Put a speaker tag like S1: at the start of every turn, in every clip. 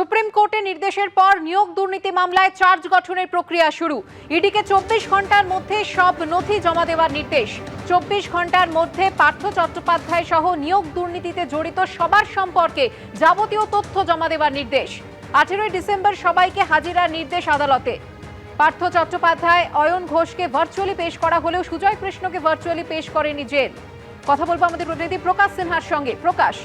S1: Supreme কোর্টের নির্দেশের পর নিয়োগ দুর্নীতি মামলায় চার্জ গঠনের প্রক্রিয়া শুরু। ইডিকে 24 ঘন্টার মধ্যে সব নথি জমা দেওয়ার নির্দেশ। 24 ঘন্টার মধ্যে পার্থ চট্টোপাধ্যায় সহ নিয়োগ দুর্নীতিতে জড়িত সবার সম্পর্কে যাবতীয় তথ্য জমা দেওয়ার নির্দেশ। 18 ডিসেম্বর সবাইকে হাজিরার নির্দেশ আদালতে। পার্থ চট্টোপাধ্যায়, অয়ন ঘোষকে ভার্চুয়ালি পেশ করা হলেও সুজয় কৃষ্ণকে ভার্চুয়ালি পেশ করেনি জেল। কথা বলবো আমাদের প্রতিনিধি প্রকাশ সিনহার সঙ্গে। প্রকাশ,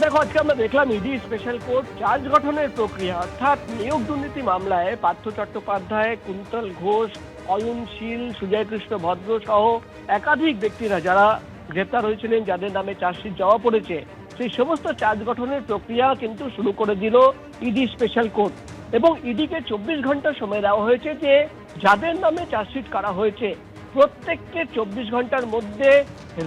S2: দেখো, আজকে আমরা দেখলাম ইডি স্পেশাল কোর্ট চার্জ গঠনের প্রক্রিয়া, অর্থাৎ নিয়োগ দুর্নীতি মামলায় পার্থ চট্টোপাধ্যায়, কুন্তল ঘোষ, অয়ন শীল, সুজয় কৃষ্ণ ভদ্র সহ একাধিক ব্যক্তিরা যারা গ্রেপ্তার হয়েছিলেন, যাদের নামে চার্জশিট জমা পড়েছে, সেই সমস্ত চার্জ গঠনের প্রক্রিয়া কিন্তু শুরু করে দিল ইডি স্পেশাল কোর্ট। এবং ইডিকে 24 ঘন্টা সময় দেওয়া হয়েছে যে যাদের নামে চার্জশিট করা হয়েছে প্রত্যেককে 24 ঘন্টার মধ্যে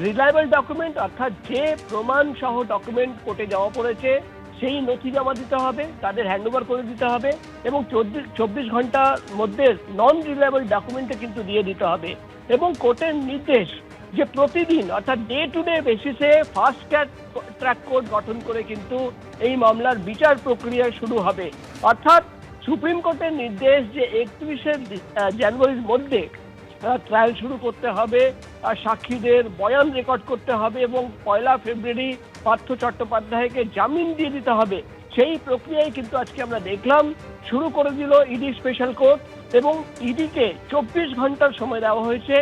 S2: রিলায়েবল ডকুমেন্ট, অর্থাৎ যে প্রমাণ সহ ডকুমেন্ট কোর্টে জমা পড়েছে সেই নথি জমা দিতে হবে, তাদের হ্যান্ডওভার করে দিতে হবে এবং 24 ঘন্টার মধ্যে নন রিলায়েবল ডকুমেন্টে কিন্তু দিয়ে দিতে হবে। এবং কোর্টের নির্দেশ যে প্রতিদিন অর্থাৎ ডে টু ডে বেসিসে ফাস্ট ট্র্যাক কোর্ট গঠন করে কিন্তু এই মামলার বিচার প্রক্রিয়া শুরু হবে। অর্থাৎ সুপ্রিম কোর্টের নির্দেশ যে 31 জানুয়ারির মধ্যে ট্রায়াল শুরু করতে হবে, সাক্ষীদের বয়ান রেকর্ড করতে হবে এবং 1 ফেব্রুয়ারি পার্থ চট্টোপাধ্যায়কে জামিন দিয়ে দিতে হবে। সেই প্রক্রিয়ায় কিন্তু আজকে আমরা দেখলাম শুরু করে দিল ইডি স্পেশাল কোর্ট। এবং ইডিকে 24 ঘন্টার সময় দেওয়া হয়েছে,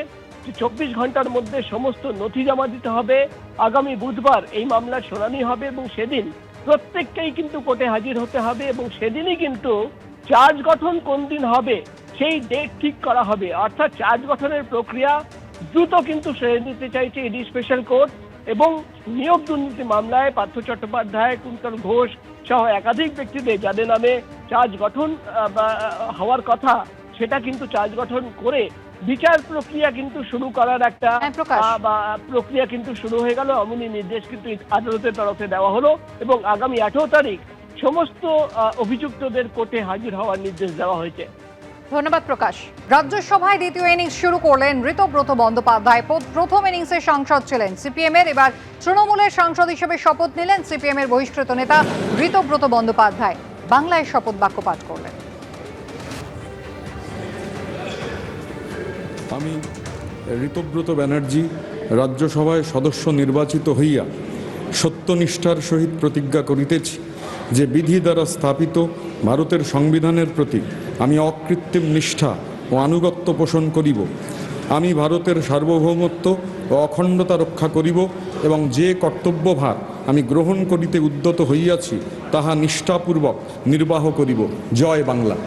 S2: 24 ঘন্টার মধ্যে সমস্ত নথি জমা দিতে হবে। আগামী বুধবার এই মামলার শুনানি হবে এবং সেদিন প্রত্যেককেই কিন্তু কোর্টে হাজির হতে হবে এবং সেদিনই কিন্তু চার্জ গঠন কোন দিন হবে সেই ডেট ঠিক করা হবে। অর্থাৎ চার্জ গঠনের প্রক্রিয়া দ্রুত কিন্তু সেরে দিতে চাইছে ইডি স্পেশাল কোর্ট। এবং নিয়োগ দুর্নীতি মামলায় পার্থ চট্টোপাধ্যায়, কুন্তল ঘোষ সহ একাধিক ব্যক্তিদের যাদের নামে চার্জ গঠন হওয়ার কথা, সেটা কিন্তু চার্জ গঠন করে বিচার প্রক্রিয়া কিন্তু শুরু করার একটা প্রক্রিয়া কিন্তু শুরু হয়ে গেল। এমনই নির্দেশ কিন্তু আদালতের তরফে দেওয়া হলো এবং আগামী 18 তারিখ সমস্ত অভিযুক্তদের কোর্টে হাজির হওয়ার নির্দেশ দেওয়া হয়েছে।
S1: ধন্যবাদ প্রকাশ। রাজ্যসভায় দ্বিতীয় ইনিংস শুরু করলেন ঋতব্রত বন্দ্যোপাধ্যায়। প্রথম ইনিংসে সাংসদ ছিলেন সিপিএম এর, এবার তৃণমূলের সাংসদ হিসেবে শপথ নিলেন সিপিএম এর বহিষ্কৃত নেতা ঋতব্রত বন্দ্যোপাধ্যায়। বাংলায় শপথ বাক্য পাঠ করলেন।
S3: আমি ঋতব্রত ব্যানার্জি রাজ্যসভায় সদস্য নির্বাচিত হইয়া সত্যনিষ্ঠার সহিত প্রতিজ্ঞা করিতেছি যে বিধি দ্বারা স্থাপিত ভারতের সংবিধানের প্রতি আমি অকৃত্রিম নিষ্ঠা ও আনুগত্য পোষণ করিব। আমি ভারতের সার্বভৌমত্ব ও অখণ্ডতা রক্ষা করিব এবং যে কর্তব্যভার আমি গ্রহণ করিতে উদ্যত হইয়াছি তাহা নিষ্ঠাপূর্বক নির্বাহ করিব। জয় বাংলা।